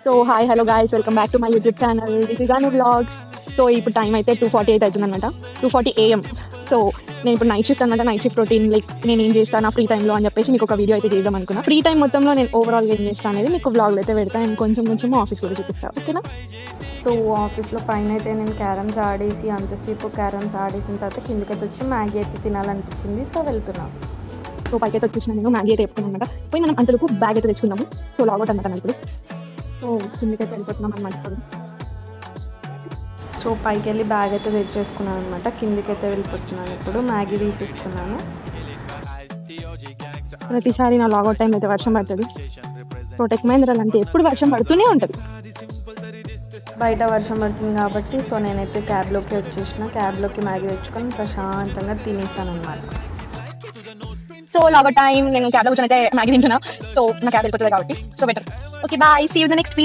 So hi hello guys, welcome back to my YouTube channel. This is Anu vlogs. So ఇప్పుడు time అయితే 2:48 అవుతుంది అనమాట, 2:40 AM. So నేను ఇప్పుడు నైట్ షిఫ్ట్ అనమాట. నైట్ షిఫ్ట్ రొటీన్ లైక్ నేను ఏం చేస్తాను ఫ్రీ టైంలో అని చెప్పేసి మీకు ఒక వీడియో అయితే చేద్దాం అనుకున్నా. ఫ్రీ టైం మొత్తంలో నేను ఓవరాల్గా ఏం చేస్తాను అనేది మీకు వ్లాగ్లో అయితే పెడతాను. నేను కొంచెం ఆఫీస్ కూడా చూపిస్తాను, ఓకేనా? సో ఆఫీస్లో పైన అయితే నేను క్యారమ్స్ ఆడేసి అంతసేపు క్యారమ్స్ ఆడేసిన తర్వాత కిందకైతే వచ్చి మ్యాగీ అయితే తినాలనిపించింది. సో వెళ్తున్నాను. సో పైకి అయితే వచ్చేసిన నేను మ్యాగీ అయితే వేసుకున్నాను అనమాట. పోయి మనం అంతలోపు బ్యాగ్ అయితే తెచ్చుకున్నాము. సో లాగౌట్ అనమాట ఇప్పుడు. సో కిందకైతే వెళ్ళిపోతున్నాం అనమాట. సో పైకి వెళ్ళి బ్యాగ్ అయితే తెచ్చేసుకున్నాను అనమాట. కిందికైతే వెళ్ళిపోతున్నాను. ఇప్పుడు మ్యాగీ తీసేసుకున్నాను. ప్రతిసారి నా లాగౌట్ టైం అయితే వర్షం పడుతుంది. సో టెక్ మహీంద్రాలో అంటే ఎప్పుడు వర్షం పడుతూనే ఉంటుంది. బయట వర్షం పడుతుంది కాబట్టి సో నేనైతే క్యాబ్లోకి వచ్చేసిన. క్యాబ్లోకి మ్యాగీ తెచ్చుకొని ప్రశాంతంగా తినేసాను అనమాట. సో లాగౌట్ టైం నేను క్యాబ్లో కూర్చొని అయితే మ్యాగీ తింటున్నా. సో నా క్యాబ్ వెళ్ళిపోతుంది కాబట్టి so better. Okay bye, see you the next video.